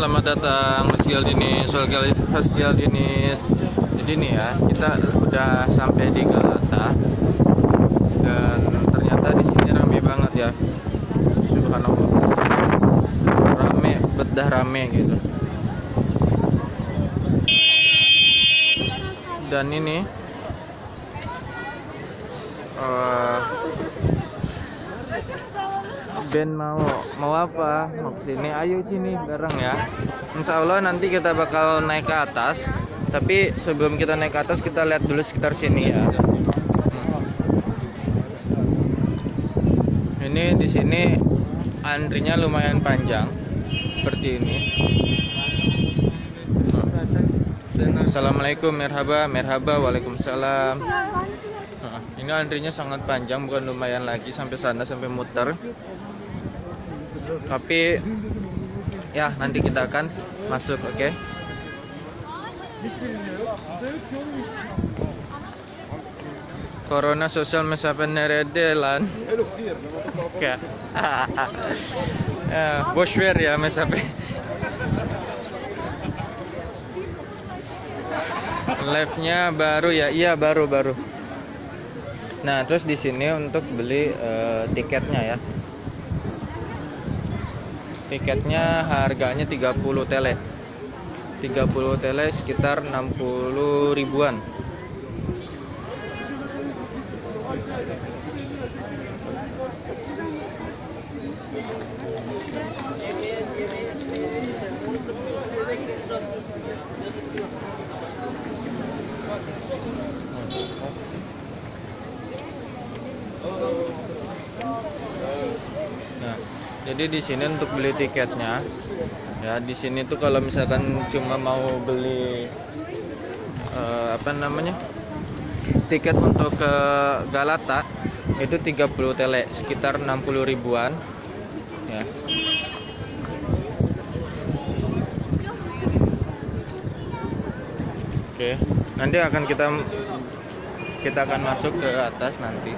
selamat datang Mas Gialdini, Mas Gialdini. Jadi nih ya, kita udah sampai di Galata dan ternyata di sini rame banget ya. Subhanallah, rame, bedah rame gitu. Dan ini band mau apa? Mau kesini? Ayo sini bareng ya. Insya Allah nanti kita bakal naik ke atas. Tapi sebelum kita naik ke atas kita lihat dulu sekitar sini ya. Ini di sini antrinya lumayan panjang seperti ini. Assalamualaikum, merhaba, waalaikumsalam. Ini antrinya sangat panjang, bukan lumayan lagi, sampai sana, sampai muter. Tapi ya nanti kita akan masuk, oke? Corona social mesafen neredelan. Oke. Boswer ya mesafe. Live-nya baru ya? Iya, baru. Nah, terus di sini untuk beli tiketnya ya. Tiketnya harganya 30 tele. 30 tele sekitar 60 ribuan. Nah, jadi di sini untuk beli tiketnya, ya di sini tuh kalau misalkan cuma mau beli tiket untuk ke Galata itu 30 tele, sekitar 60 ribuan, ya. Oke, nanti akan kita akan masuk ke atas nanti.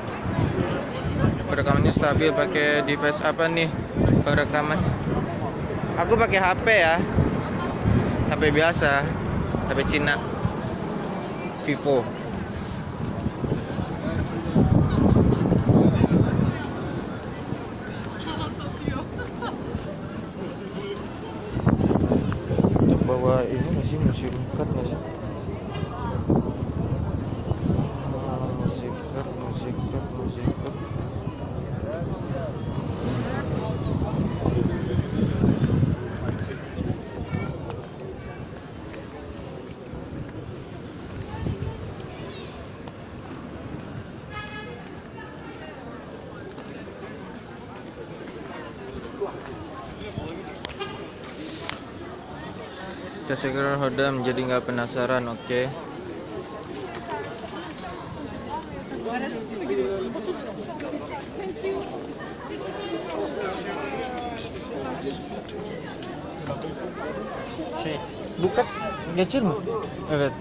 Perekamannya stabil, pakai device apa nih perekaman? Aku pakai HP ya, HP biasa, HP Cina, Vivo. Untuk bawa ini masih museum card nggak sih? Musik card. Teşekkür hodam, jadi nggak penasaran, oke? Bukan, geçir mi? Evet.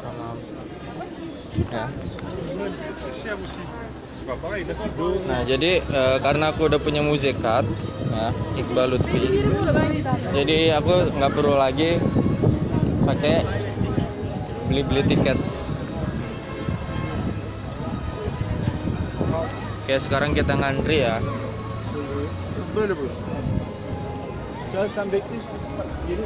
Tamam. Ya. Nah, jadi karena aku udah punya musik card, ya, Iqbal Lutfi. Jadi aku nggak perlu lagi pakai beli tiket. Oke, sekarang kita ngantri ya. Böyle bu. Sen bekle istiyorsan. Geri.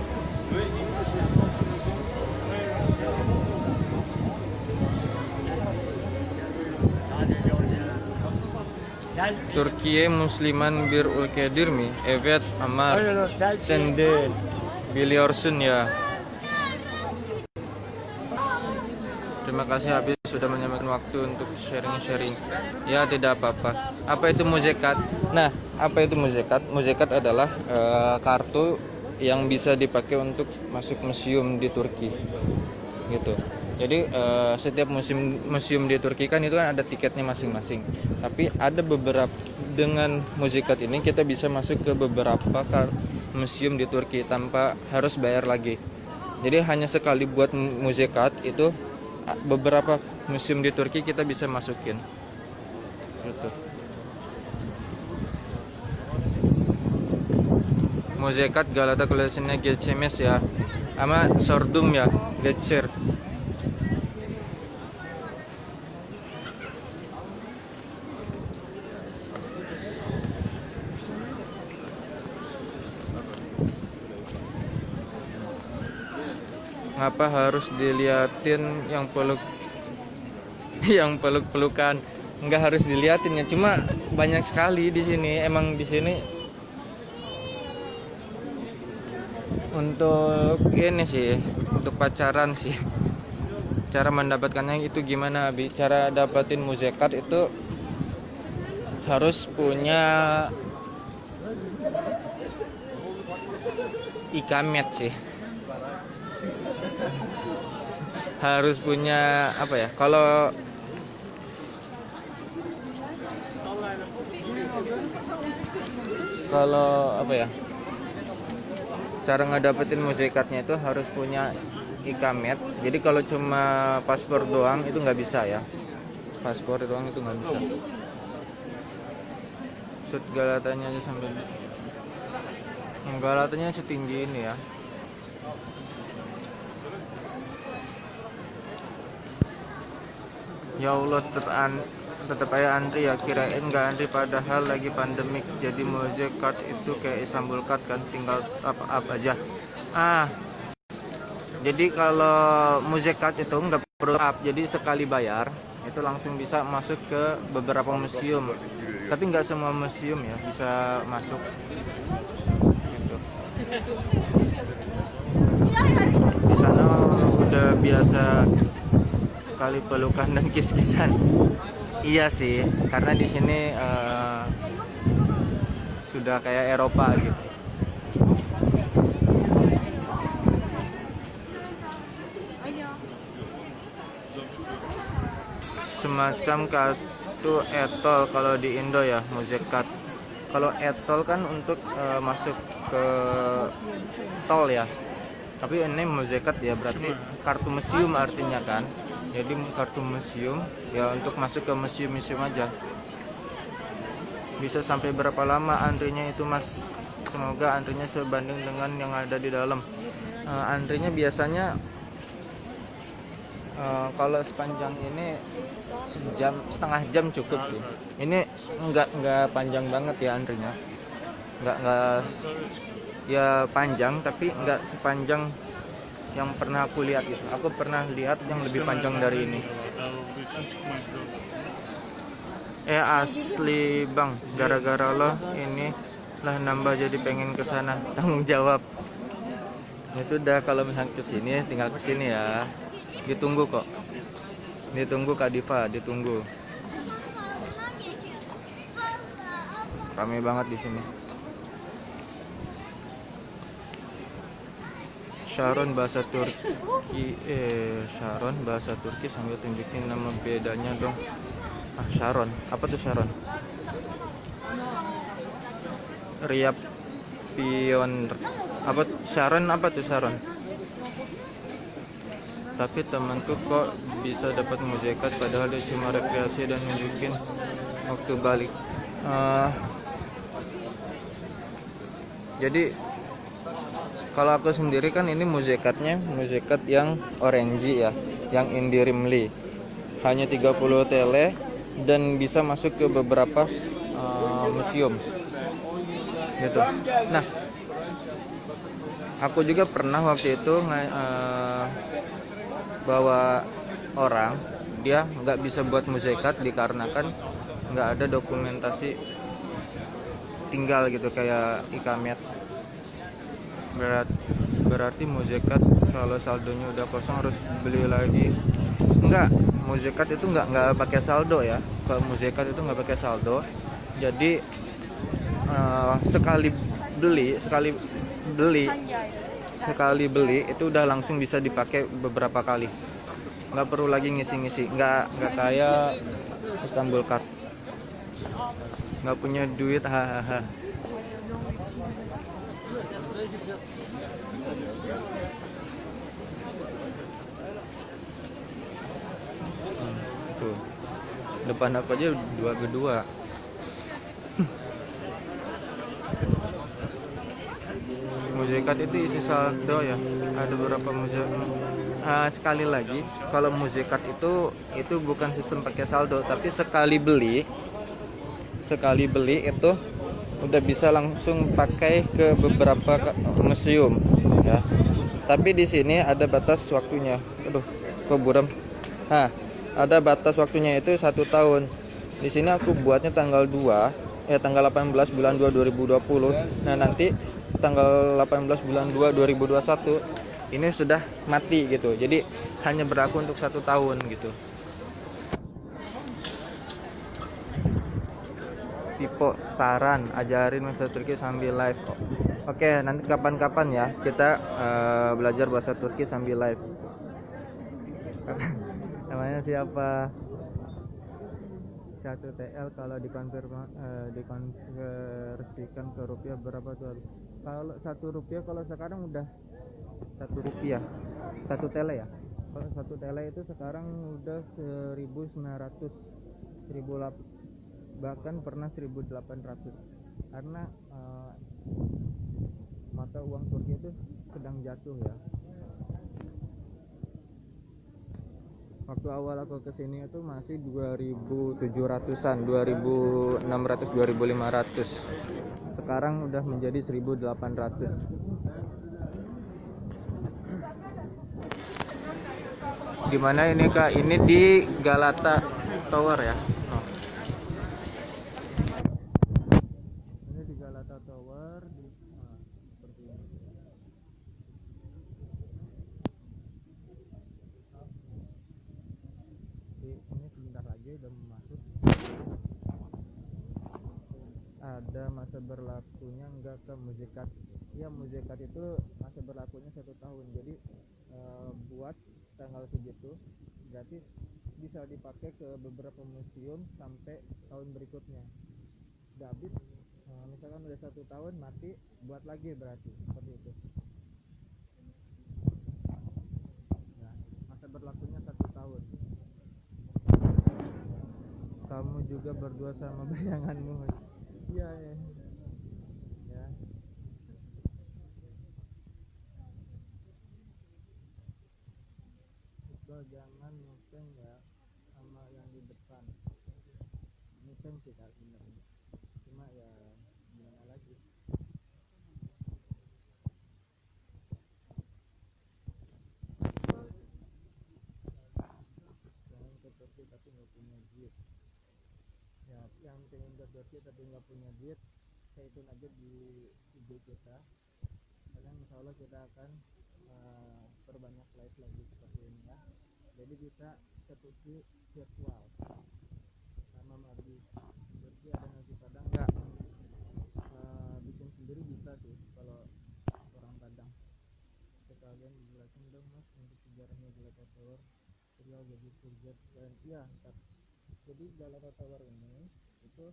Türkiye Müslüman bir ülkedir mi? Evet ama sen de biliyorsun ya. Terima kasih Habib sudah menyempatkan waktu untuk sharing-sharing. Ya, tidak apa-apa. Apa itu muzekat? Nah, apa itu muzekat? Muzekat adalah kartu yang bisa dipakai untuk masuk museum di Turki. Gitu. Jadi setiap museum di Turki kan itu kan ada tiketnya masing-masing. Tapi ada beberapa, dengan muzekat ini kita bisa masuk ke beberapa museum di Turki tanpa harus bayar lagi. Jadi hanya sekali buat muzekat itu beberapa museum di Turki kita bisa masukin. Gitu. Muzekat Galata Kulesi'ne geçeceğimiz ya. Ama sordum ya, geçer. Ngapa harus diliatin yang peluk yang peluk-pelukan? Nggak harus diliatin ya, cuma banyak sekali di sini. Emang di sini untuk ini sih, untuk pacaran sih. Cara mendapatkannya itu gimana, Abi? Cara dapetin muzekat itu harus punya ikamet sih. Harus punya apa ya? Kalau apa ya? Cara ngedapetin muzikatnya itu harus punya ikamet. Jadi kalau cuma paspor doang itu nggak bisa ya. Paspor doang itu nggak bisa. Shoot Galatanya aja sambil. Galatanya setinggi ini ya. Ya Allah, tetap aja antri ya, kirain nggak antri padahal lagi pandemik. Jadi Mosaic Card itu kayak Istanbul Card kan, tinggal up aja. Jadi kalau Mosaic Card itu nggak perlu up, jadi sekali bayar itu langsung bisa masuk ke beberapa museum. Tapi nggak semua museum ya bisa masuk. Gitu. Di sana udah biasa kali pelukan dan kis-kisan. Iya sih, karena di sini sudah kayak Eropa gitu. Semacam kartu etol kalau di Indo ya, Muzekat. Kalau etol kan untuk masuk ke tol ya. Tapi ini Muzekat ya, berarti kartu museum artinya kan. Jadi kartu museum ya, untuk masuk ke museum-museum aja. Bisa sampai berapa lama antrinya itu, Mas? Semoga antrinya sebanding dengan yang ada di dalam. Antrinya biasanya kalau sepanjang ini setengah jam cukup tuh. Ini enggak panjang banget ya antrinya. Enggak ya panjang, tapi enggak sepanjang yang pernah aku lihat gitu. Aku pernah lihat yang lebih panjang dari ini. Asli bang, gara-gara lo ini lah nambah jadi pengen kesana. Tanggung jawab. Ya sudah, kalau misalnya kesini tinggal kesini ya. Ditunggu kok. Ditunggu Kak Diva, ditunggu. Ramai banget di sini. Sharon bahasa Turki, Sharon bahasa Turki sambil tunjukin nama bedanya dong. Sharon, apa tuh Sharon? Riap Pion, apa Sharon, apa tuh Sharon? Tapi temanku kok bisa dapat muzekat padahal dia cuma rekreasi dan nunjukin waktu balik. Jadi kalau aku sendiri kan ini muzekat yang orange ya, yang indirimli. Hanya 30 TL dan bisa masuk ke beberapa museum. Gitu. Nah, aku juga pernah waktu itu bawa orang, dia nggak bisa buat muzekat dikarenakan nggak ada dokumentasi tinggal gitu kayak ikamet. Berarti muzekat kalau saldonya udah kosong harus beli lagi. Enggak, muzekat itu enggak pakai saldo ya. Kalau muzekat itu enggak pakai saldo. Jadi sekali beli itu udah langsung bisa dipakai beberapa kali. Nggak perlu lagi ngisi-ngisi. Nggak kayak Istanbul Card. Nggak punya duit, hahaha. Tuh, depan aku aja dua kedua. Muzekat itu isi saldo ya. Ada beberapa sekali lagi, kalau Muzekat itu bukan sistem pakai saldo, tapi sekali beli itu udah bisa langsung pakai ke beberapa museum ya. Tapi di sini ada batas waktunya. Aduh, kok buram. Nah, ada batas waktunya itu 1 tahun. Di sini aku buatnya tanggal 18 bulan 2 2020. Nah, nanti tanggal 18 bulan 2 2021 ini sudah mati gitu. Jadi hanya berlaku untuk 1 tahun gitu. Tipo saran ajarin bahasa Turki sambil live. Oke, nanti kapan-kapan ya kita belajar bahasa Turki sambil live. Namanya siapa? 1 TL kalau dikonversikan ke rupiah berapa tuh? Kalau 1 rupiah kalau sekarang udah 1 rupiah 1 tele ya. Kalau 1 tele itu sekarang udah 1.900, 1.800, bahkan pernah 1.800 karena mata uang Turki itu sedang jatuh ya. Waktu awal aku kesini itu masih 2.700-an, 2.600, 2.500. Sekarang udah menjadi 1.800. Gimana ini Kak? Ini di Galata Tower ya. Ini di Galata Tower seperti ini. Ini sebentar lagi udah masuk. Ada masa berlakunya enggak ke Muzekat? Ya, Muzekat itu masa berlakunya 1 tahun. Jadi buat tanggal segitu berarti bisa dipakai ke beberapa museum sampai tahun berikutnya. Udah habis, misalkan udah 1 tahun mati, buat lagi berarti seperti itu. Nah, masa berlakunya 1 tahun. Kamu juga berdua sama bayanganmu. Iya ya. Ya. Itu jangan ngutang ya sama yang di depan. Ngutang sih Kak sebenarnya. Cuma ya gimana lagi. Jangan ke Turki tapi nggak punya duit. Ya, yang pengen ke Turki tapi nggak punya duit, saya itu aja di IG kita. Kadang insya Allah kita akan perbanyak live lagi seperti ini ya. Jadi bisa ke Turki virtual sama Mardi. Turki ada nasi Padang nggak? Bikin sendiri bisa sih kalau orang Padang. Sekalian dijelasin dong Mas untuk sejarahnya Galata Tower. Beliau jadi surjet dan iya. Jadi Galata Tower ini itu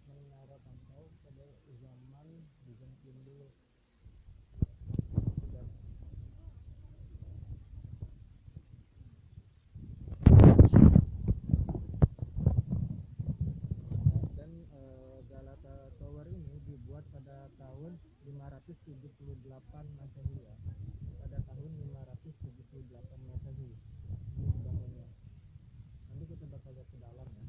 menara pantau pada zaman Bizantium dulu. Dan Galata Tower ini dibuat pada tahun 578 Masehi ya. Pada tahun 578 Masehi ini dibangunnya. Nanti kita bakal lihat ke dalam ya.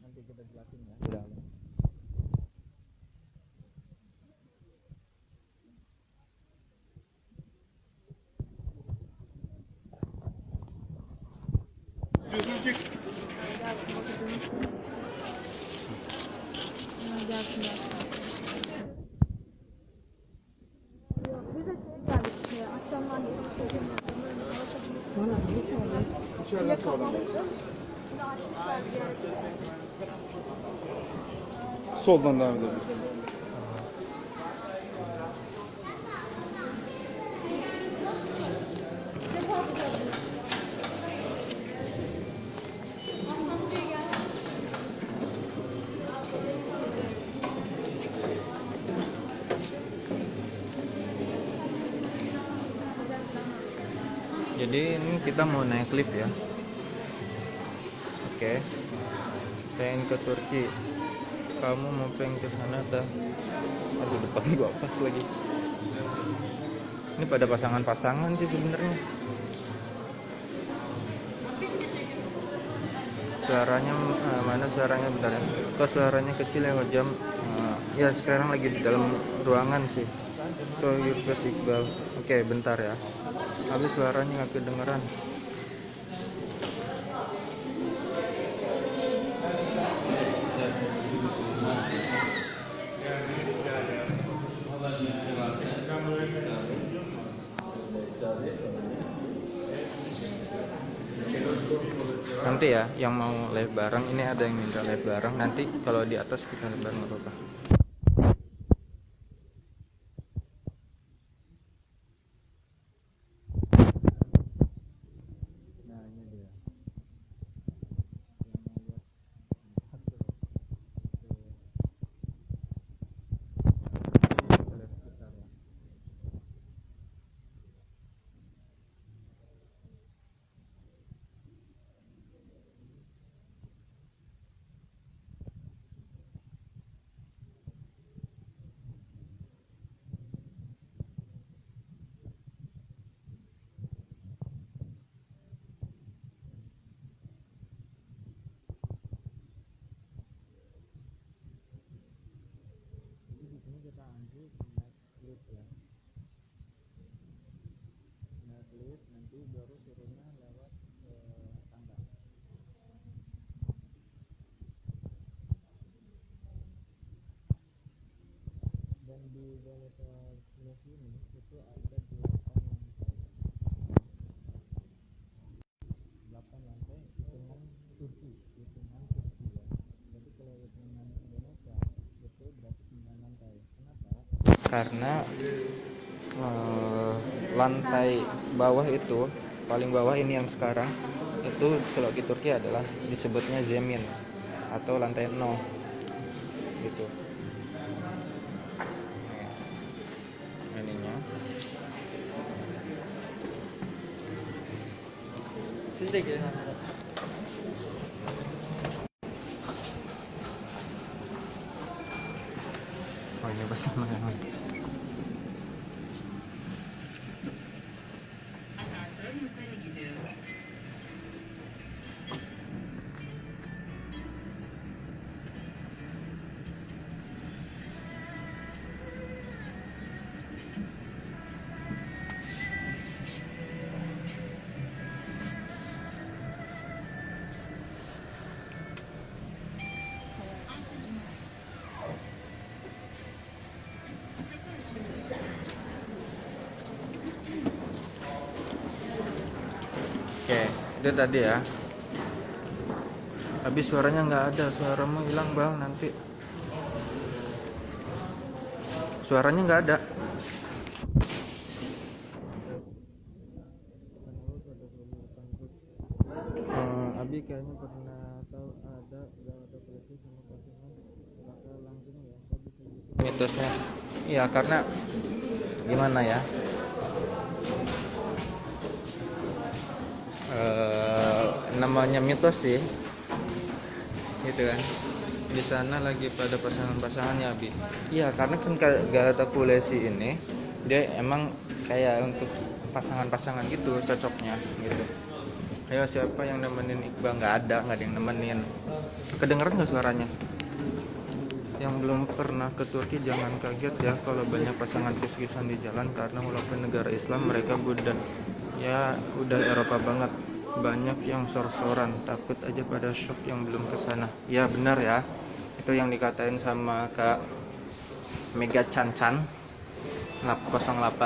Nanti kita jelasin ya di dalam. İçeriden sağdan. Soldan devam edelim. Jadi ini kita mau naik lift ya. Oke. Pengen ke Turki. Kamu mau pengen ke sana dah? Aduh, depan gua pas lagi. Ini pada pasangan-pasangan sih sebenarnya. Suaranya mana suaranya, bentar ya. Kok suaranya kecil ya jam? Ya sekarang lagi di dalam ruangan sih. So Yurkes Iqbal. Oke, bentar ya. Habis suaranya nggak kedengeran. Nanti ya yang mau live bareng, ini ada yang minta live bareng, nanti kalau di atas kita live bareng nggak apa-apa. Nah ini dia. Kita antri naik lift ya, naik lift nanti baru turunnya lewat tangga. Dan di Galata Plus ini itu ada 8 lantai hitungan Turki ya. Jadi kalau hitungan Indonesia itu berarti 9 lantai. Kenapa? Karena lantai bawah itu, paling bawah ini yang sekarang itu kalau di Turki adalah disebutnya zemin atau lantai 0 gitu. Ininya sedikit. Oh ini bersama yang Asansör yukarı gidiyor. Oke, itu tadi ya. Habis suaranya nggak ada, suaramu hilang bang nanti. Suaranya nggak ada. Abi kayaknya pernah tahu ada Galata Politik sama pasangan bakal langsung ya, kok bisa gitu? Mitosnya, iya karena gimana ya? Namanya mitos sih gitu kan, di sana lagi pada pasangan-pasangannya Abi. Iya karena kan Galata Kulesi ini dia emang kayak untuk pasangan-pasangan gitu cocoknya gitu. Ayo siapa yang nemenin Iqbal? Nggak ada yang nemenin. Kedengeran nggak suaranya? Yang belum pernah ke Turki jangan kaget ya kalau banyak pasangan kis-kisan di jalan, karena walaupun negara Islam mereka Buddha ya udah Eropa banget. Banyak yang sor-soran, takut aja pada shock yang belum kesana. Ya benar ya, itu yang dikatain sama Kak Mega Chan 08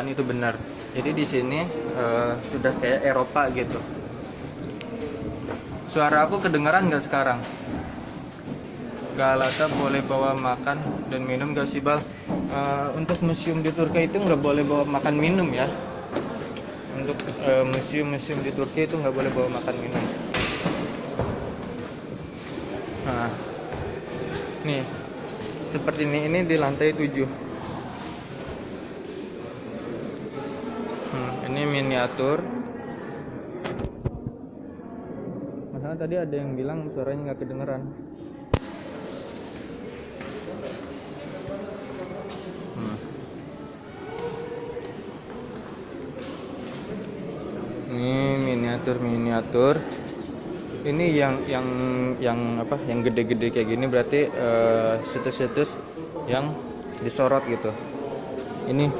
itu benar. Jadi di sini sudah kayak Eropa gitu. Suara aku kedengaran nggak sekarang? Galata boleh bawa makan dan minum gak sih Bal? Untuk museum di Turki itu nggak boleh bawa makan minum ya. Untuk museum-museum di Turki itu nggak boleh bawa makan minum. Nah, nih seperti ini di lantai 7. Ini miniatur. Mahal Soalnya tadi ada yang bilang suaranya nggak kedengeran. Ini miniatur. Ini yang apa? Yang gede-gede kayak gini berarti situs-situs yang disorot gitu. Ini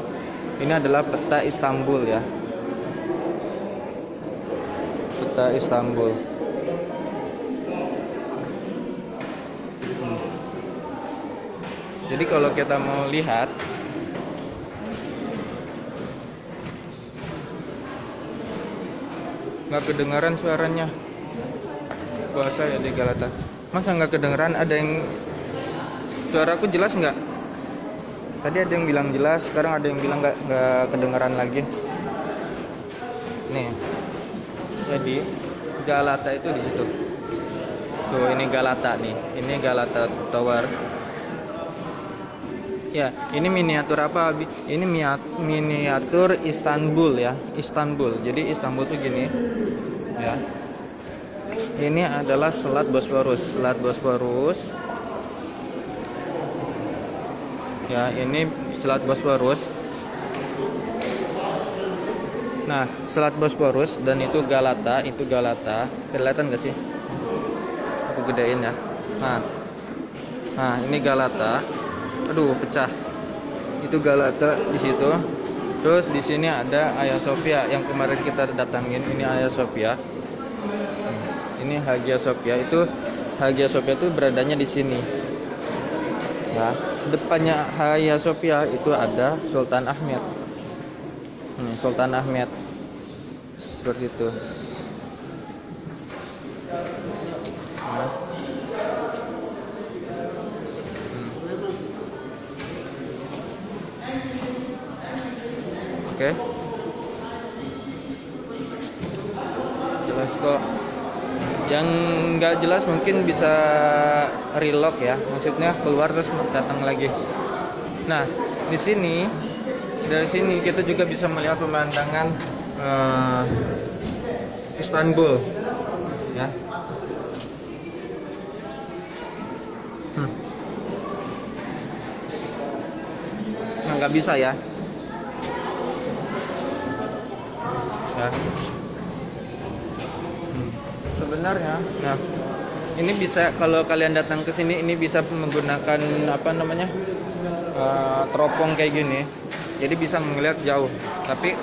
adalah peta Istanbul ya. Peta Istanbul. Jadi kalau kita mau lihat nggak kedengaran suaranya. Puasa ya di Galata. Masa nggak kedengeran? Ada yang suaraku jelas nggak? Tadi ada yang bilang jelas, sekarang ada yang bilang nggak kedengeran lagi. Nih, jadi Galata itu di situ. Tuh ini Galata nih, ini Galata Tower. Ya, ini miniatur apa, Abi? Ini miniatur Istanbul ya, Istanbul. Jadi Istanbul tuh gini, ya. Ini adalah Selat Bosporus, Selat Bosporus. Ya, ini Selat Bosporus. Nah, Selat Bosporus dan itu Galata. Kelihatan gak sih? Aku gedein ya. Nah, ini Galata. Aduh, pecah. Itu Galata di situ. Terus di sini ada Hagia Sophia yang kemarin kita datangin. Ini Hagia Sophia. Ini Hagia Sophia. Itu Hagia Sophia itu beradanya di sini. Ya, depannya Hagia Sophia itu ada Sultan Ahmed. Sultan Ahmed. Seperti itu. Nah. Oke. Jelas kok. Yang nggak jelas mungkin bisa relock ya, maksudnya keluar terus datang lagi. Nah, dari sini kita juga bisa melihat pemandangan Istanbul, ya. Nah, nggak bisa ya. Ya. Sebenarnya, nah ini bisa kalau kalian datang ke sini ini bisa menggunakan apa namanya teropong kayak gini, jadi bisa melihat jauh. Tapi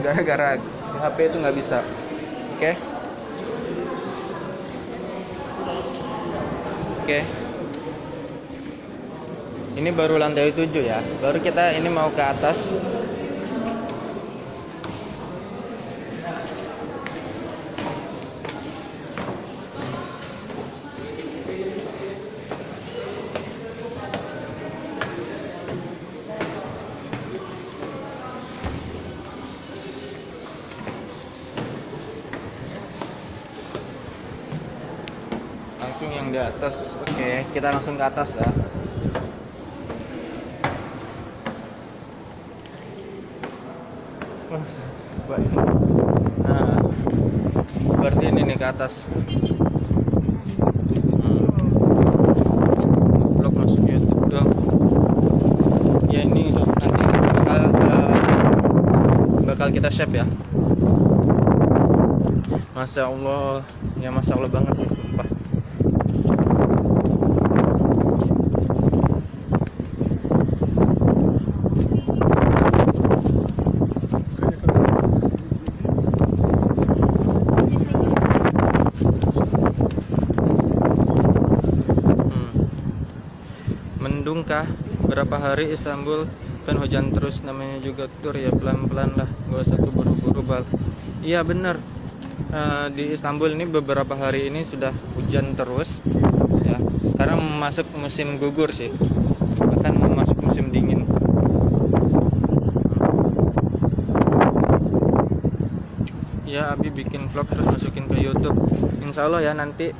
gara-gara HP itu nggak bisa. Oke. Ini baru lantai 7 ya. Baru kita ini mau ke atas. Langsung yang di atas. Oke, kita langsung ke atas ya. Nah, seperti ini nih ke atas. Vlog masuk YouTube dong. Ya ini nanti bakal kita share ya. Masya Allah, ya Masya Allah banget sih sumpah. Mendungkah berapa hari Istanbul kan hujan terus, namanya juga tur ya, pelan-pelan lah, gak usah keburu-buru bal. Iya bener, di Istanbul ini beberapa hari ini sudah hujan terus ya, karena masuk musim gugur sih, bahkan mau masuk musim dingin. Ya Abi bikin vlog terus masukin ke YouTube, insya Allah ya nanti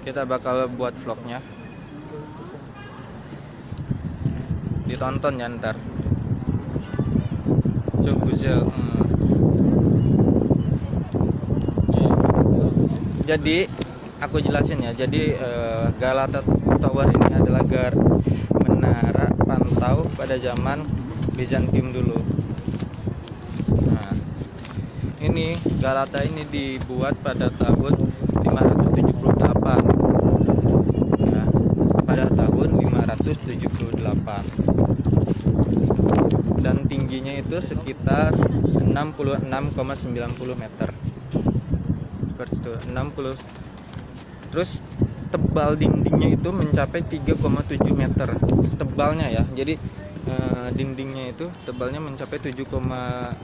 kita bakal buat vlognya, ditonton ya ntar. Cuk Guzel. Jadi aku jelasin ya. Jadi Galata Tower ini adalah menara pantau pada zaman Bizantium dulu. Nah, ini Galata ini dibuat pada tahun 578. Nah, pada tahun 578. Dan tingginya itu sekitar 66,90 meter. Seperti itu, 60. Terus tebal dindingnya itu mencapai 3,7 meter tebalnya ya. Jadi dindingnya itu tebalnya mencapai 3,75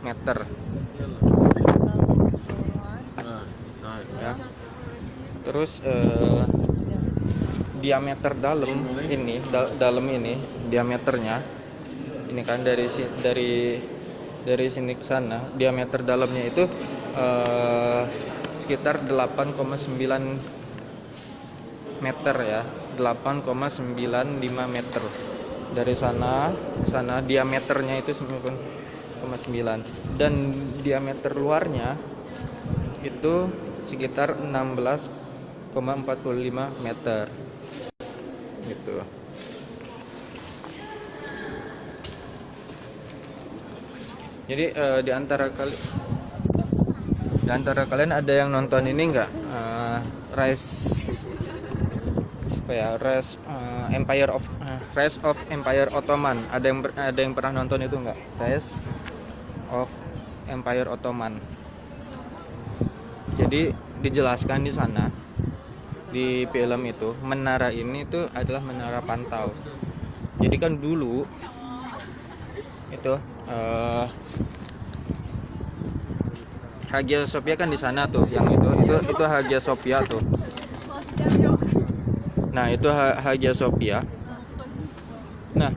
meter ya. Terus diameter dalam ini diameternya ini kan dari sini ke sana, diameter dalamnya itu sekitar 8,9 meter ya, 8,95 meter. Dari sana ke sana diameternya itu 9,9, dan diameter luarnya itu sekitar 16,45 meter gitu. Jadi di antara kalian ada yang nonton ini nggak? Rise of Empire Ottoman. Ada yang pernah nonton itu nggak? Rise of Empire Ottoman. Jadi dijelaskan di sana di film itu, menara ini itu adalah menara pantau. Jadi kan dulu itu Hagia Sophia kan di sana tuh, yang itu Hagia Sophia tuh. Nah, itu Hagia Sophia. Nah,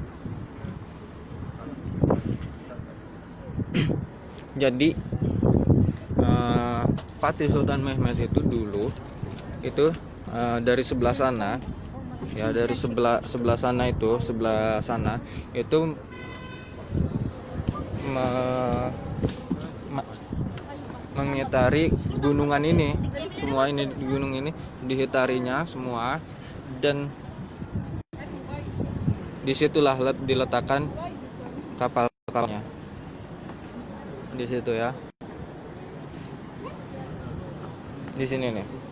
jadi Fatih Sultan Mehmed itu dulu itu dari sebelah sana ya, dari sebelah sana itu mengitari gunungan ini, semua ini gunung ini dihitarinya semua, dan disitulah diletakkan kapal-kapalnya di situ ya, di sini nih.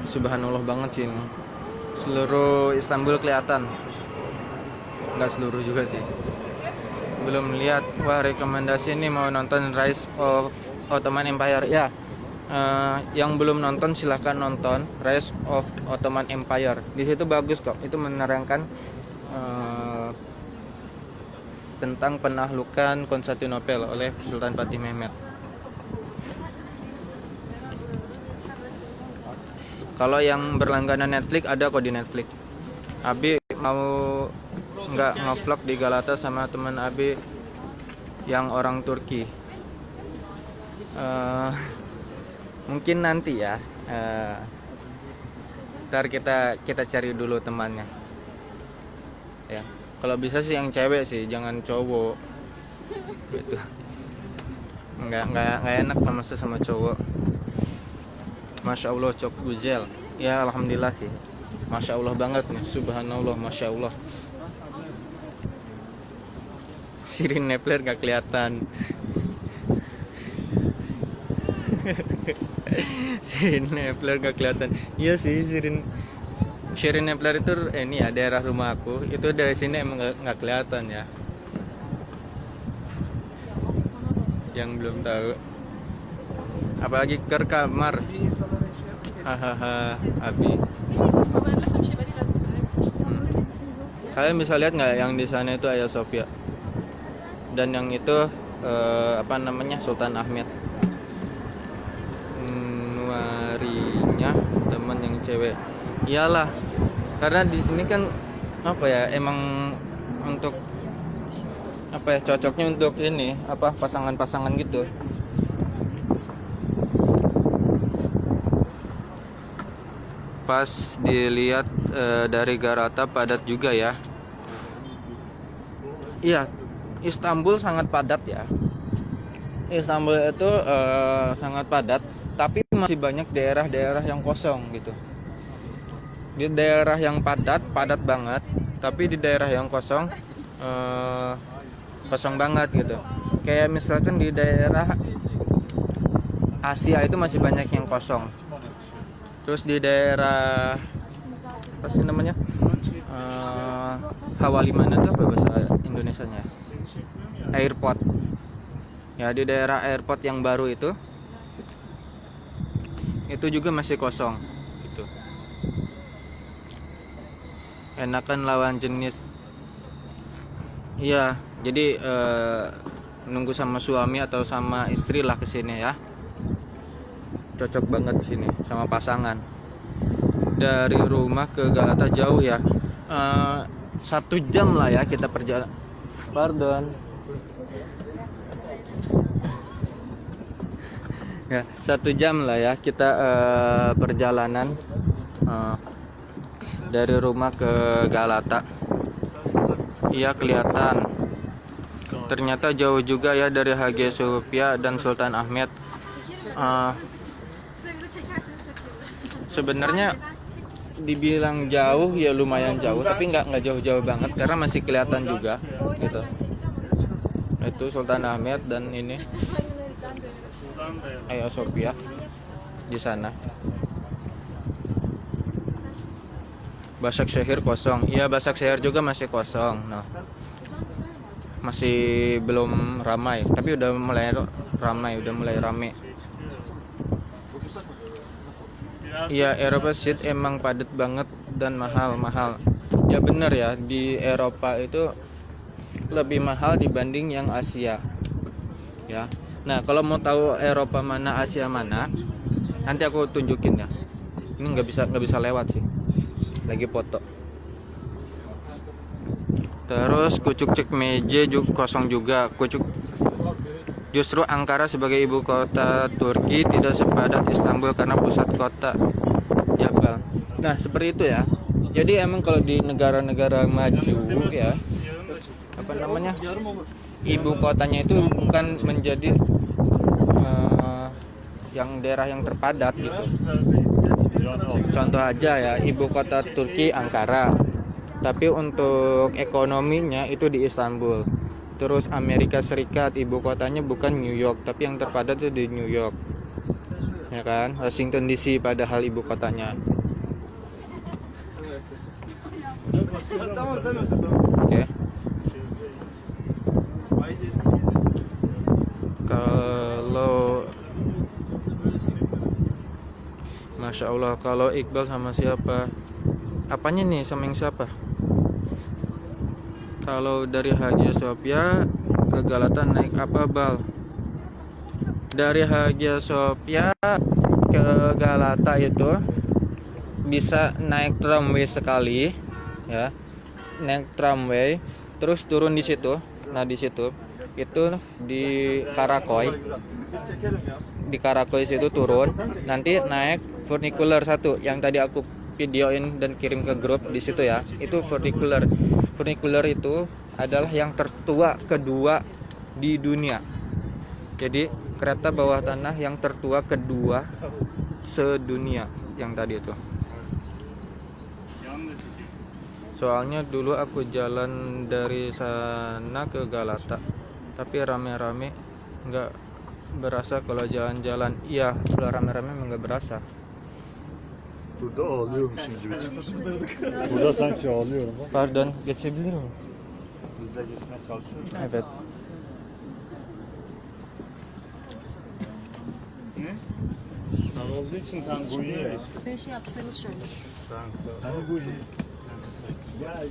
Subhanallah banget sih ini. Seluruh Istanbul kelihatan. Nggak seluruh juga sih. Belum lihat. Wah, rekomendasi ini mau nonton Rise of Ottoman Empire ya. Yang belum nonton silahkan nonton Rise of Ottoman Empire. Di situ bagus kok. Itu menerangkan tentang penaklukan Konstantinopel oleh Sultan Fatih Mehmed. Kalau yang berlangganan Netflix ada kok di Netflix. Abi mau nggak ngevlog di Galata sama teman Abi yang orang Turki? Mungkin nanti ya. Ntar kita cari dulu temannya. Ya, kalau bisa sih yang cewek sih, jangan cowok. Gitu. Nggak enak masa sama cowok. Masya Allah, cok guzel. Ya alhamdulillah sih. Masya Allah banget nih. Subhanallah, masya Allah. Shirin Nepler gak kelihatan. Shirin Nepler gak kelihatan. Iya sih, Shirin Nepler itu ini ya daerah rumah aku. Itu dari sini emang gak kelihatan ya. Yang belum tahu. Apalagi ke kamar. Hahaha, Abi. Kalian bisa lihat nggak yang di sana itu Hagia Sophia, dan yang itu Sultan Ahmed. Nuarinya teman yang cewek. Iyalah, karena di sini kan emang untuk apa ya, cocoknya untuk ini apa, pasangan-pasangan gitu. Pas dilihat dari Galata padat juga ya. Iya, Istanbul sangat padat ya. Istanbul itu sangat padat, tapi masih banyak daerah-daerah yang kosong gitu. Di daerah yang padat banget, tapi di daerah yang kosong kosong banget gitu. Kayak misalkan di daerah Asia itu masih banyak yang kosong. Terus di daerah apa sih namanya, Hawali mana tuh apa bahasa Indonesianya, airport ya, di daerah airport yang baru itu juga masih kosong gitu. Enakan lawan jenis. Iya, jadi nunggu sama suami atau sama istri lah kesini ya. Cocok banget di sini sama pasangan. Dari rumah ke Galata jauh ya, 1 jam lah ya kita perjalanan. Pardon. Ya, 1 jam lah ya kita perjalanan dari rumah ke Galata. Iya, kelihatan. Ternyata jauh juga ya dari Hagia Sophia dan Sultan Ahmet. Sebenarnya dibilang jauh ya lumayan jauh, tapi nggak jauh-jauh banget karena masih kelihatan juga gitu. Itu Sultan Ahmet dan ini Hagia Sophia di sana. Başakşehir kosong. Iya, Başakşehir juga masih kosong. Nah, masih belum ramai, tapi udah mulai ramai. Iya, Eropa Street emang padat banget dan mahal. Ya bener ya, di Eropa itu lebih mahal dibanding yang Asia. Ya. Nah, kalau mau tahu Eropa mana, Asia mana, nanti aku tunjukin ya. Ini nggak bisa lewat sih. Lagi foto. Terus Kucuk Çekmece juga kosong juga. Justru Ankara sebagai ibu kota Turki tidak sepadat Istanbul karena pusat kota Yapal. Nah, seperti itu ya. Jadi emang kalau di negara-negara maju ya, apa namanya, ibu kotanya itu bukan menjadi yang daerah yang terpadat gitu. Contoh aja ya, ibu kota Turki Ankara, tapi untuk ekonominya itu di Istanbul. Terus Amerika Serikat ibu kotanya bukan New York, tapi yang terpadat itu di New York, ya kan? Washington DC padahal ibu kotanya. Oke. Kalau Masya Allah, kalau Iqbal sama siapa? Apanya nih, sama yang siapa? Kalau dari Hagia Sophia ke Galata naik apa, Bal? Dari Hagia Sophia ke Galata itu bisa naik tramway sekali ya. Naik tramway terus turun di situ. Nah, di situ itu di Karakoy. Di Karakoy situ turun, nanti naik funicular 1 yang tadi aku videoin dan kirim ke grup di situ ya. Itu funicular. Funicular itu adalah yang tertua kedua di dunia. Jadi kereta bawah tanah yang tertua kedua sedunia yang tadi itu. Soalnya dulu aku jalan dari sana ke Galata, tapi rame-rame, nggak berasa kalau jalan-jalan. Iya, kalau rame-rame emang nggak berasa. Burada ağlıyormuşum gibi çıkıyor. Burada sanki ağlıyorum. Pardon, geçebilir miyim? Biz de geçmeye çalışıyoruz. Evet. Sen olduğu için sen bu iyi ya. Bir şey yapsanız şöyle. Sen bu iyi. Gel.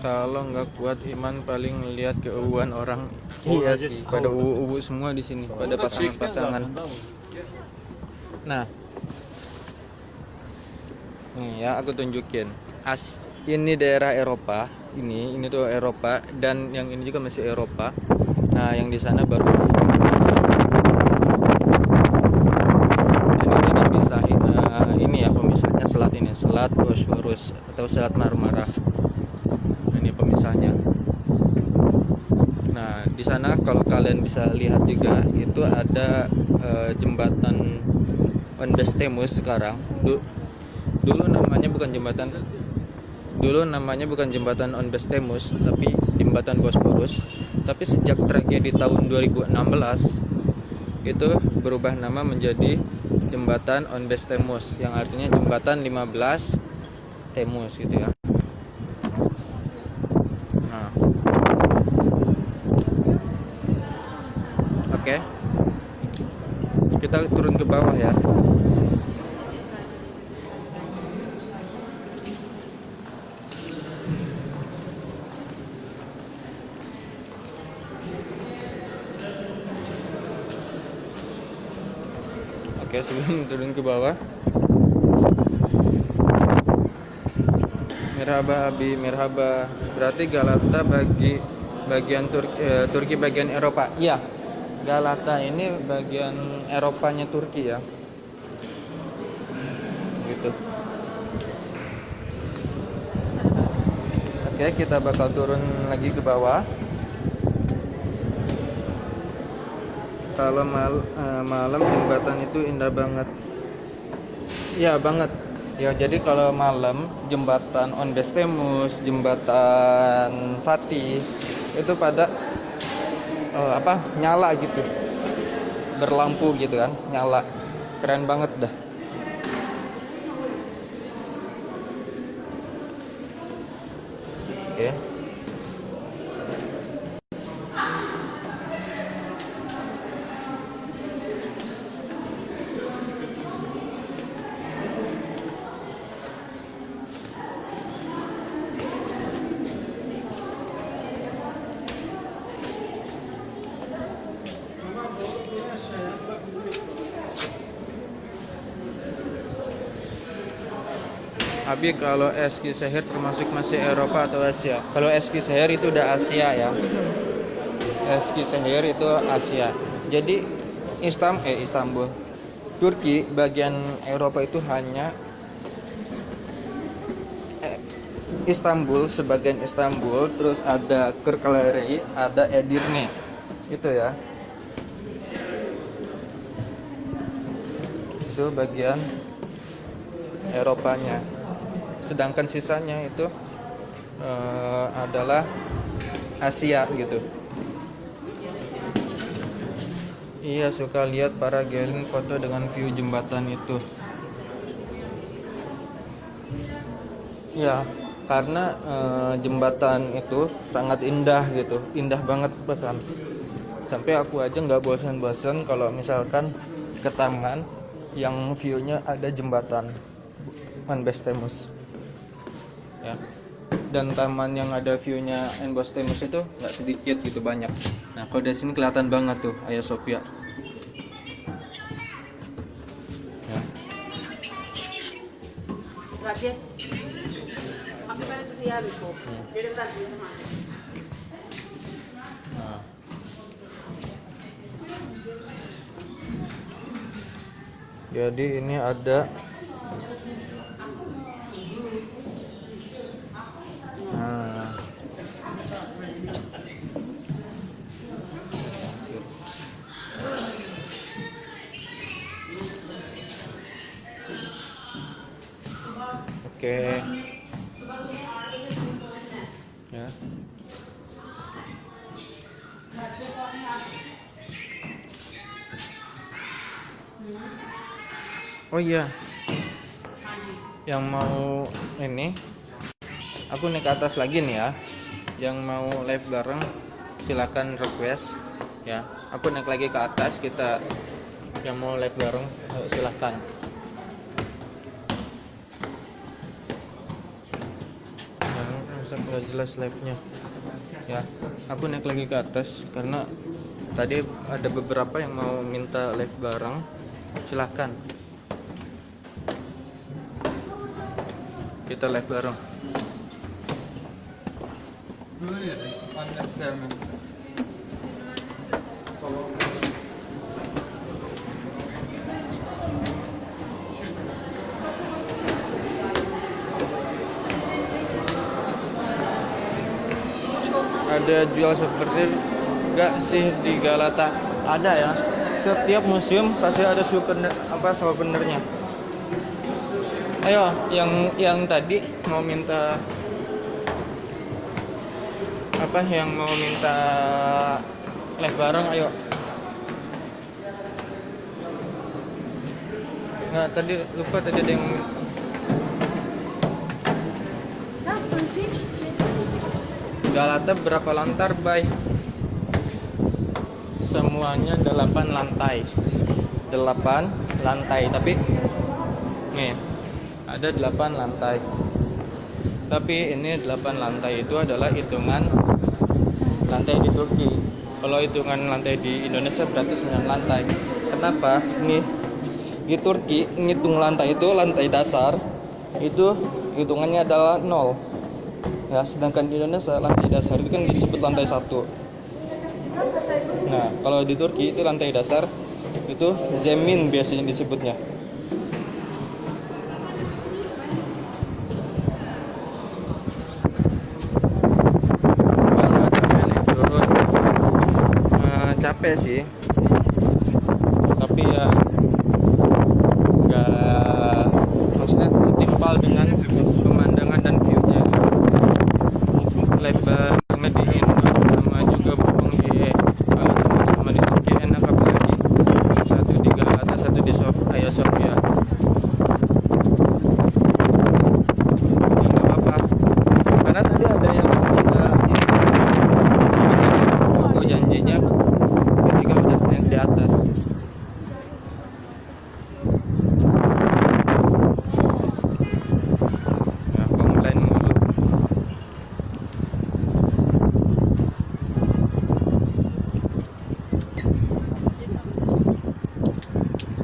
Kalau nggak kuat iman paling lihat keuuan orang. Iya sih, pada uwu semua di sini, pada pasangan-pasangan. Nah, nih ya aku tunjukin. ini daerah Eropa. Ini tuh Eropa, dan yang ini juga masih Eropa. Nah, yang di sana baru Asia. Dan itu dipisahin, ini ya pemisahnya selat ini, Selat Bosphorus atau Selat Marmara. Ini pemisahnya. Nah, di sana kalau kalian bisa lihat juga itu ada jembatan Onbestemus sekarang. Dulu namanya bukan jembatan Onbestemus, tapi jembatan Bosporus. Tapi sejak tragedi tahun 2016 itu berubah nama menjadi jembatan Onbestemus, yang artinya jembatan 15 Temus gitu ya. Nah, oke. Kita turun ke bawah ya. Oke, sebelum turun ke bawah, merhaba Abi, merhaba. Berarti Galata bagian Turki bagian Eropa. Iya, Galata ini bagian Eropanya Turki ya. Gitu. Oke, kita bakal turun lagi ke bawah. Kalau malam jembatan itu indah banget. Ya banget. Ya, jadi kalau malam jembatan Onbestemus, jembatan Fatih itu pada nyala gitu. Berlampu gitu kan, nyala. Keren banget dah. Oke. Abi, kalau Eskişehir termasuk masih Eropa atau Asia? Kalau Eskişehir itu udah Asia ya. Eskişehir itu Asia. Jadi Istanbul, Turki bagian Eropa itu hanya Istanbul, sebagian Istanbul, terus ada Kırklareli, ada Edirne. Itu ya. Itu bagian Eropanya. Sedangkan sisanya itu adalah Asia gitu. Iya, suka lihat para geling foto dengan view jembatan itu. Ya, karena jembatan itu sangat indah gitu, indah banget bahkan. Sampai aku aja nggak bosan-bosan kalau misalkan ke taman yang view-nya ada jembatan Onbestemus. Ya. Dan taman yang ada view-nya Onbestemus itu nggak sedikit gitu, banyak. Nah, kalau dari sini kelihatan banget tuh Hagia Sophia. Ya. Nah. Jadi ini ada oke. Ya. Oh iya, yang mau ini, aku naik ke atas lagi nih ya. Yang mau live bareng silakan request ya. Aku naik lagi ke atas, kita yang mau live bareng silakan. Yang nggak jelas live-nya ya. Aku naik lagi ke atas karena tadi ada beberapa yang mau minta live bareng, silakan. Kita live bareng. Böyle annem sevmez. Ada jual souvenir enggak sih di Galata? Ada ya. Setiap museum pasti ada souvenir souvenirnya. Ayo, yang tadi mau minta yang mau minta live bareng, ayo. Nggak, tadi lupa tadi ada yang Galata berapa lantai, bay? Semuanya 8 lantai. 8 lantai, tapi nih ada 8 lantai. Tapi ini 8 lantai itu adalah hitungan lantai di Turki. Kalau hitungan lantai di Indonesia berarti 9 lantai. Kenapa? Nih di Turki ngitung lantai itu lantai dasar itu hitungannya adalah 0. Ya, sedangkan di Indonesia lantai dasar itu kan disebut lantai 1. Nah, kalau di Turki itu lantai dasar itu zemin biasanya disebutnya. Capek sih, tapi ya nggak, maksudnya setimpal dengan pemandangan dan view-nya gitu. Lebar banget di Indo sama juga Bung Ye, sama-sama di Turki enak, apalagi satu di Galata, satu di Hagia Sophia. Ya nggak apa-apa, karena tadi ada yang aku janjinya ketika udah naik di atas. Ya, komplain mulu.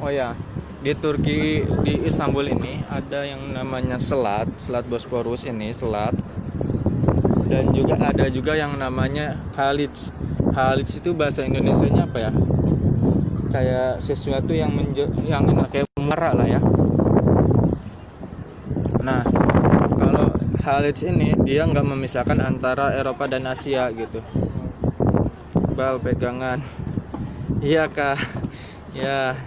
Oh ya, di Turki, di Istanbul ini ada yang namanya Selat Bosporus ini, selat. Dan juga ada juga yang namanya Haliç. Haliç itu bahasa Indonesianya apa ya? Kayak sesuatu yang kayak muara lah ya. Nah, kalau Haliç ini dia nggak memisahkan antara Eropa dan Asia gitu. Bal pegangan. Iya kak. Ya.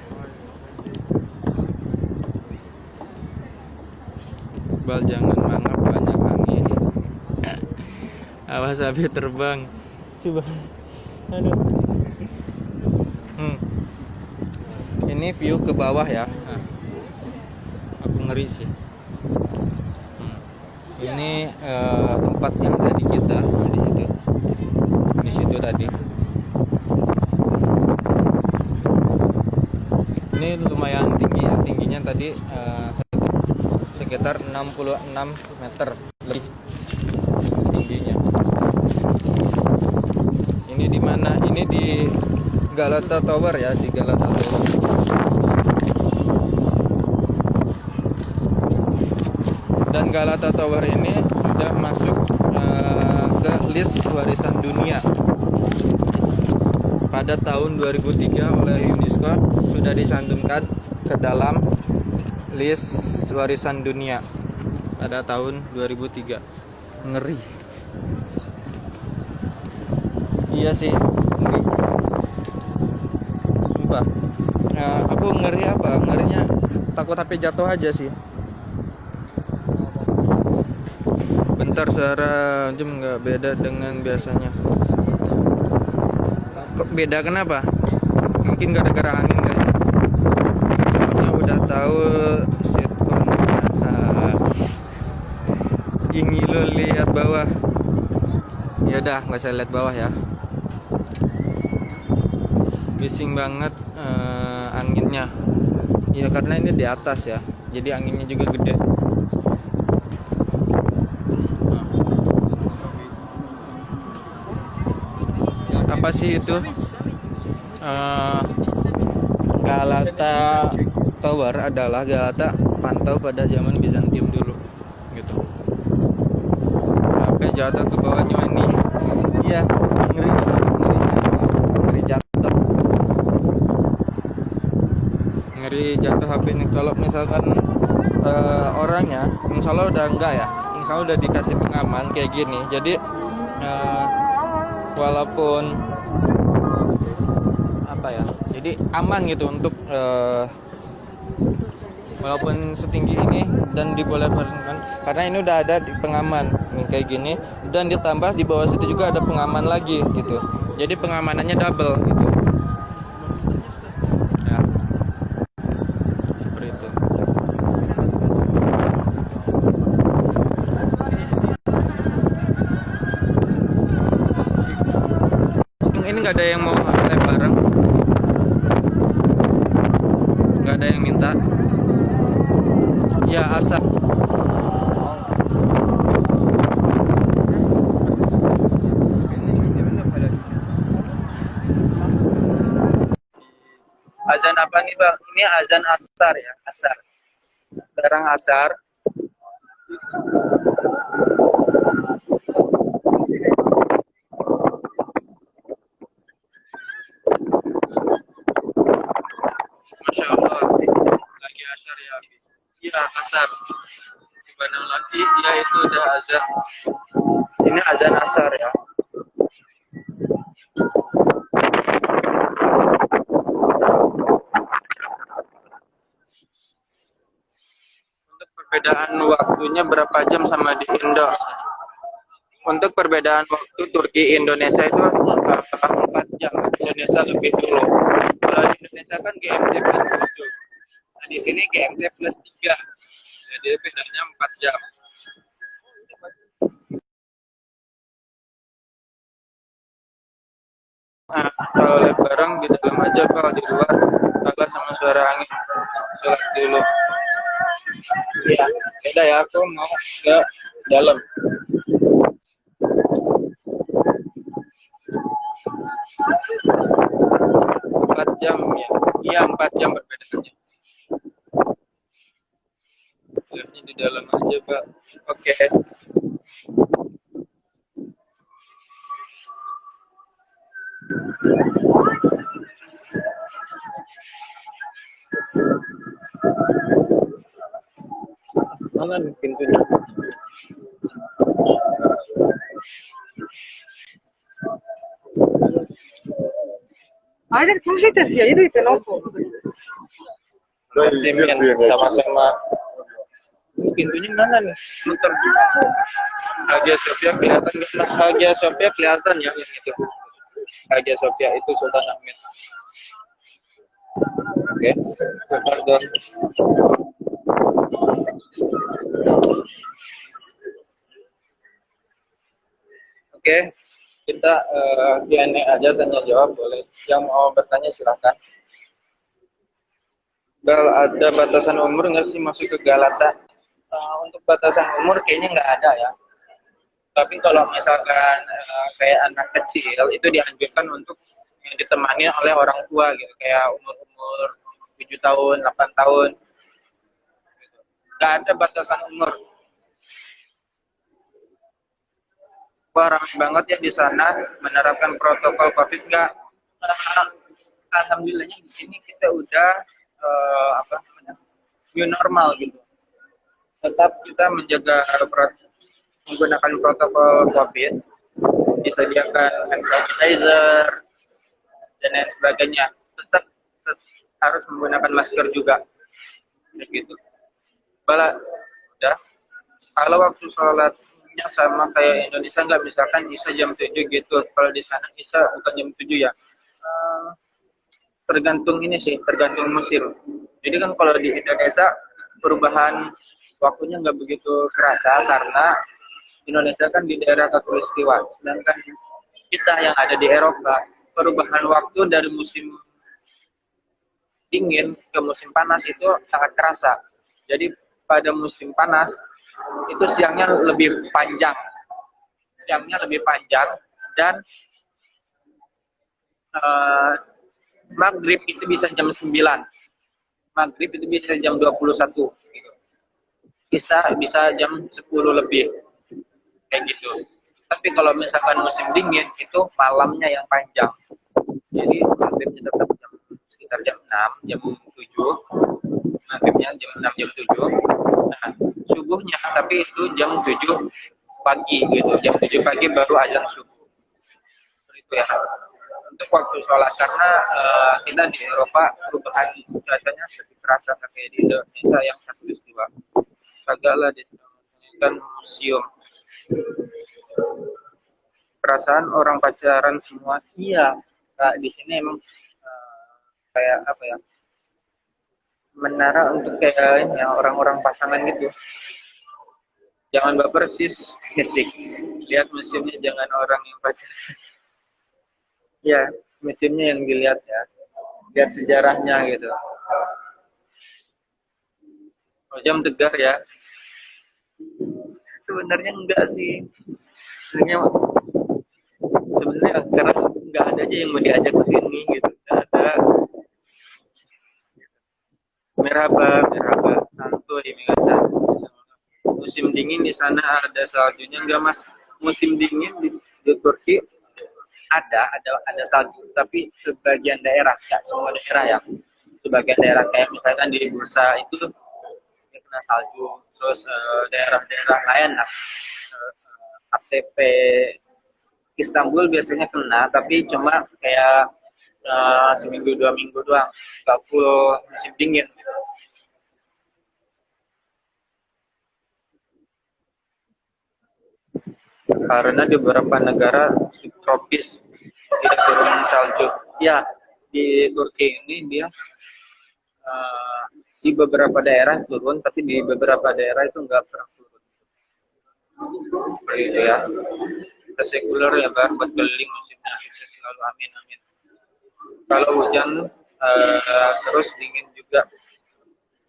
Bal jangan mangap, banyak angin. Awas habis terbang. Coba. Aduh. Ini view ke bawah ya. Nah, aku ngeri sih. Ini tempat yang tadi kita di situ. Di situ tadi. Ini lumayan tinggi ya. Tingginya tadi sekitar 66 meter lebih tingginya. Ini di mana? Ini di Galata Tower ya, di Galata Tower. Dan Galata Tower ini sudah masuk ke list warisan dunia pada tahun 2003 oleh UNESCO, sudah dicantumkan ke dalam list warisan dunia pada tahun 2003. Ngeri. Iya sih, ngeri. Sumpah. Aku ngeri apa? Ngerinya takut HP jatuh aja sih. Bentar, suara jam nggak beda dengan biasanya. Kok beda, kenapa? Mungkin gara-gara angin kali. Soalnya udah tahu sitcomnya. Ini lo lihat bawah. Ya udah, nggak usah lihat bawah ya. Bising banget anginnya. Ya karena ini di atas ya, jadi anginnya juga gede. Apa sih itu? Galata Tower adalah Galata pantau pada zaman Bizantium dulu, gitu. Nah, sampai jatuh ke bawahnya ini. Iya, ngeri banget, ngeri jatuh. Ngeri jatuh HP ini. Kalau misalkan orangnya insya Allah udah enggak ya, insya Allah udah dikasih pengaman kayak gini, jadi walaupun apa ya, jadi aman gitu untuk walaupun setinggi ini dan dibolehkan, karena ini udah ada di pengaman nih kayak gini, dan ditambah di bawah situ juga ada pengaman lagi gitu, jadi pengamanannya double gitu ya, seperti itu. Ini nggak ada yang mau live bareng, nggak ada yang minta ya, asap. Azan apa nih bang? Ini azan asar ya, asar. Sekarang asar. Masya Allah, lagi asar ya. Iya asar. Subhanallah lagi, ya itu udah azan. Ini azan asar ya. Untuk perbedaan waktunya berapa jam sama di Indo? Untuk perbedaan waktu Turki Indonesia itu 4 jam. Indonesia lebih dulu. Kalau di Indonesia kan GMT plus 7. Nah, di sini GMT plus 3. Jadi bedanya 4 jam. Nah, kalau live bareng di dalam aja, kalau di luar kalah sama suara angin. Sholat dulu. Iya, beda ya, aku mau ke dalam. 4 jam ya. Iya, 4 jam perbedaannya. Live-nya di dalam aja, Pak. Oke. Mana nih pintunya? Ajde, slušajte si, idite na oko. Simen sama-sama. Ini pintunya mana nih? Muter. Hagia Sophia kelihatan nggak, Mas? Hagia Sophia kelihatan ya yang itu. Hagia Sophia itu Sultan Ahmed. Oke, pardon. Oke, kita Q&A aja, tanya jawab boleh. Yang mau bertanya silahkan. Bel, ada batasan umur nggak sih masuk ke Galata? Untuk batasan umur kayaknya nggak ada ya. Tapi kalau misalkan kayak anak kecil itu dianjurkan untuk ditemani oleh orang tua gitu, kayak umur 7 tahun, 8 tahun. Nggak ada batasan umur. Wah, ramai banget ya di sana, menerapkan protokol COVID nggak? Alhamdulillahnya di sini kita udah new normal gitu. Tetap kita menjaga menggunakan protokol COVID, disediakan hand sanitizer dan lain sebagainya. Tetap harus menggunakan masker juga, begitu. Bala, udah. Kalau waktu sholatnya sama kayak Indonesia nggak, misalkan Isya jam 7 gitu. Kalau di sana Isya bukan jam 7 ya. Tergantung ini sih, tergantung musim. Jadi kan kalau di Indonesia perubahan waktunya nggak begitu kerasa karena Indonesia kan di daerah khatulistiwa, sedangkan kita yang ada di Eropa, perubahan waktu dari musim dingin ke musim panas itu sangat kerasa. Jadi pada musim panas itu siangnya lebih panjang, dan maghrib itu bisa jam 9, maghrib itu bisa jam 21, bisa jam 10 lebih. kayak gitu. Tapi kalau misalkan musim dingin itu malamnya yang panjang. Jadi maghribnya tetap sekitar jam 6, jam 7. Maghribnya jam 6, jam 7. Nah, subuhnya tapi itu jam 7 pagi gitu. Jam 7 pagi baru azan subuh. Seperti itu ya. Untuk waktu sholat karena kita di Eropa perubahan cuacanya lebih terasa kayak di Indonesia yang 102. Segala kan museum. Perasaan orang pacaran semua. Iya, di sini emang kayak apa ya? Menara untuk kayak ini ya, orang-orang pasangan gitu. Jangan baper sis, fisik. Lihat museumnya, jangan orang yang pacaran. Ya, museumnya yang dilihat ya. Lihat sejarahnya gitu. Oh, jam tegar ya. Sebenarnya enggak sih. Sebenarnya karena nggak ada aja yang mau diajak ke sini gitu. Nggak ada. Merhaba, santuy di Megasa. Musim dingin di sana ada saljunya enggak mas? Musim dingin di Turki ada salju, tapi sebagian daerah, nggak semua daerah ya. Sebagian daerah kayak misalkan di Bursa itu ya kena salju, terus daerah-daerah lain lah, ATP Istanbul biasanya kena, tapi cuma kayak seminggu 2 minggu doang, nggak full musim dingin. Karena di beberapa negara subtropis tidak turun salju. Ya, di Turki ini dia di beberapa daerah turun, tapi di beberapa daerah itu nggak pernah turun. Seperti itu ya. Kita sekuler ya Bar, buat keliling musimnya sukses selalu, amin amin. Kalau hujan terus dingin juga.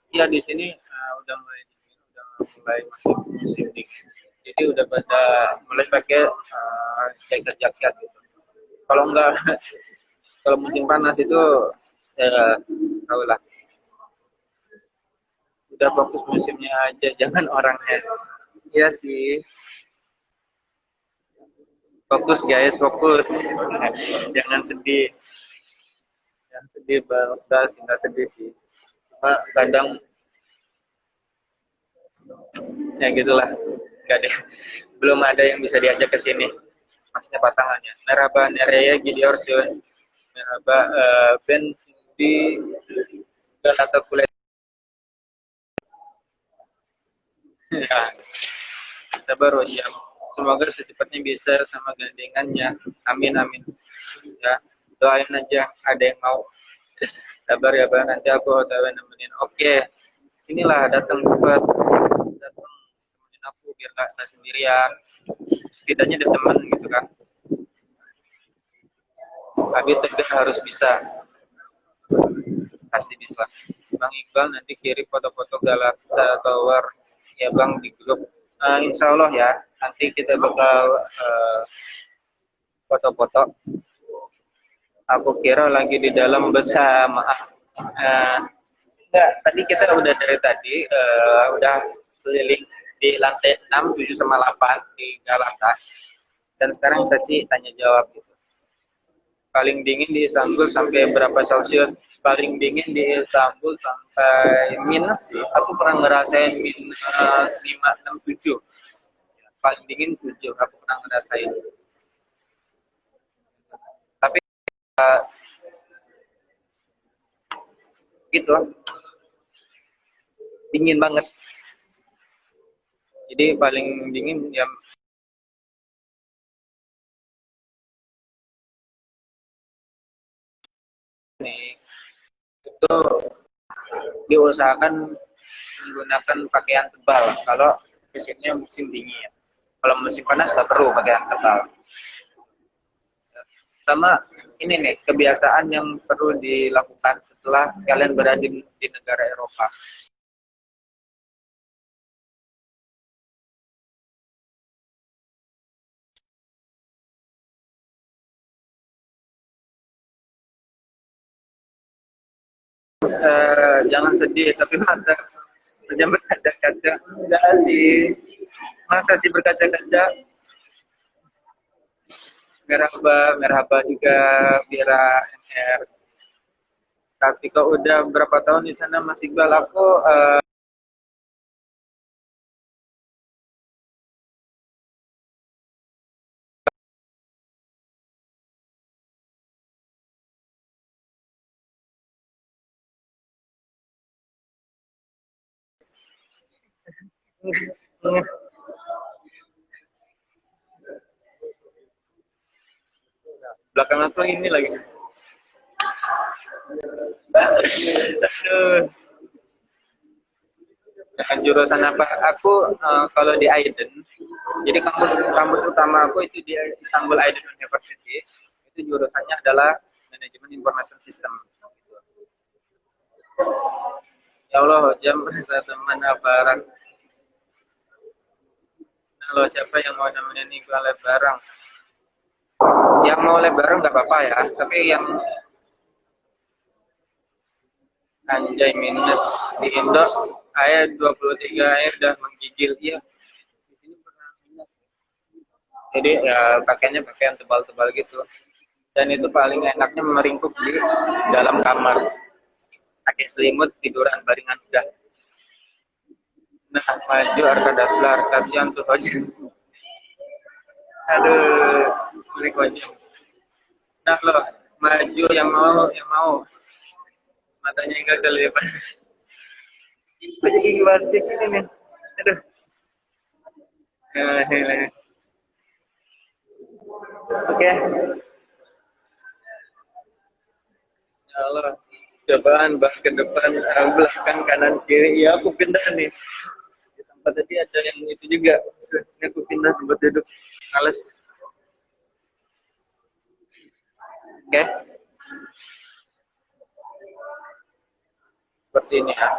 Ya di sini udah mulai dingin, udah mulai masuk musim dingin. Jadi udah pada mulai pakai jaket-jaket gitu. Kalau enggak, kalau musim panas itu ya tahu lah. Udah fokus musimnya aja, jangan orangnya. Iya sih. Fokus guys, fokus. Jangan sedih. Jangan sedih banget, nggak sedih sih. Cuma kadang ya gitulah. Nggak deh. Belum ada yang bisa diajak ke sini. Maksudnya pasangannya. Merhaba Nerea Gideorsun. Merhaba Ben di Galata Kulit. Ya, sabar ya. Semoga secepatnya bisa sama gandengannya. Amin amin. Ya, doain aja. Ada yang mau. Sabar ya bang. Nanti aku OTW nemenin. Oke. Sinilah datang cepat. Datang temenin aku biar nggak sendirian. Setidaknya ada teman gitu kan. Tapi tegar harus bisa. Pasti bisa. Bang Iqbal nanti kirim foto-foto Galata Tower ya bang di grup. Insya Allah ya, nanti kita bakal foto-foto. Aku kira lagi di dalam bus, maaf. Enggak, tadi kita udah dari tadi udah keliling di lantai 6, 7 sama 8 di Galata. Dan sekarang sesi tanya jawab gitu. Paling dingin di Istanbul sampai berapa Celcius? Paling dingin di Istanbul sampai minus sih. Aku pernah ngerasain minus 5, 6, 7. Paling dingin 7, aku pernah ngerasain. Tapi gitu, dingin banget. Jadi paling dingin ya nih. Itu diusahakan menggunakan pakaian tebal kalau musimnya musim dingin. Kalau musim panas nggak perlu pakaian tebal. Sama ini nih kebiasaan yang perlu dilakukan setelah kalian berada di negara Eropa. Jangan sedih tapi mata jangan berkaca-kaca. Enggak sih, masa sih berkaca-kaca. merhaba, merhaba juga Bira MR. Tapi kau udah berapa tahun di sana Mas Iqbal? Aku belakang aku ini lagi. Aduh. Dengan jurusan apa? Aku kalau di Aiden, jadi kampus utama aku itu di Istanbul Aiden University. Itu jurusannya adalah manajemen information system. Ya Allah, jam berasa teman barang. Nah, lo siapa yang mau nemenin nih gue live bareng? Yang mau live bareng nggak apa-apa ya, tapi yang anjay minus di Indo, ayat 23 air udah menggigil dia. Di sini pernah minus. Jadi ya pakainya pakaian tebal-tebal gitu. Dan itu paling enaknya meringkuk di dalam kamar. Pakai selimut, tiduran, baringan udah. Nah, maju Arka Daslar, kasihan tuh aja. Aduh, ini konyol. Nah lo, maju yang mau. Matanya enggak kelihatan. Itu jadi gimana sih ini nih? Aduh. Oke. Ya Allah. Cobaan bah ke depan, belakang, kanan, kiri. Ya aku pindah nih. Di tempat tadi ada yang itu juga. Ini aku pindah tempat duduk. Males. Oke. Seperti ini ya.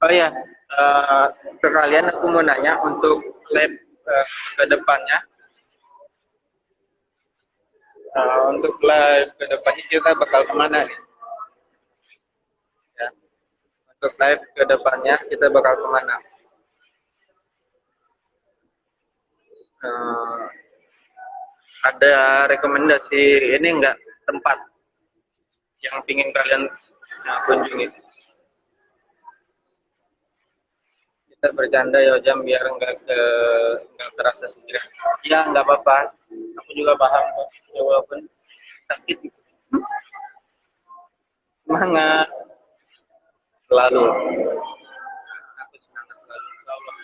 Oh ya, ke kalian aku mau nanya untuk lab ke depannya. Untuk live ke depannya kita bakal kemana nih? Ya. Untuk live ke depannya kita bakal kemana? Ada rekomendasi ini enggak tempat yang pingin kalian kunjungi? Kita bercanda ya jam biar enggak terasa sendirian. Ya nggak apa-apa. Aku juga paham kok. Ya, walaupun sakit. Semangat selalu. Aku semangat selalu. Insya Allah.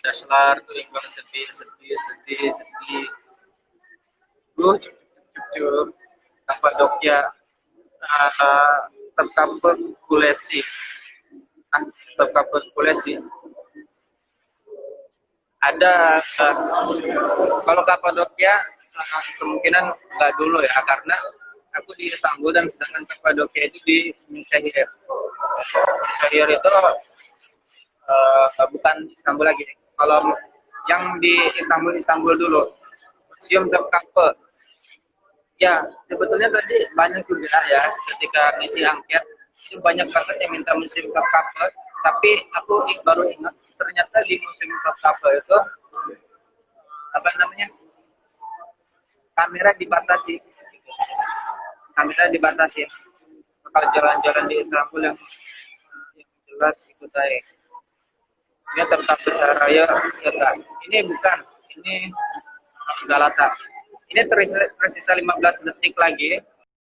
Dasar tuh Iqbal sedih. Cukup. Kapadokia terkaput kulesi. Terkaput kulesi. Ada kalau Kapadokia kemungkinan nggak dulu ya karena aku di Istanbul dan sedangkan Kapadokia itu di München. München itu bukan Istanbul lagi. Kalau yang di Istanbul dulu, Museum Topkapi. Ya, sebetulnya tadi banyak juga ya ketika ngisi angket itu banyak banget yang minta Museum Topkapi, tapi aku baru ingat ternyata di Museum Topkapi itu apa namanya kamera dibatasi. Kamera dibatasi. Kalau jalan-jalan di Istanbul yang jelas ikut aja. Ini tetap besar raya ya kan? Ini bukan, ini Galata. Ini tersisa 15 detik lagi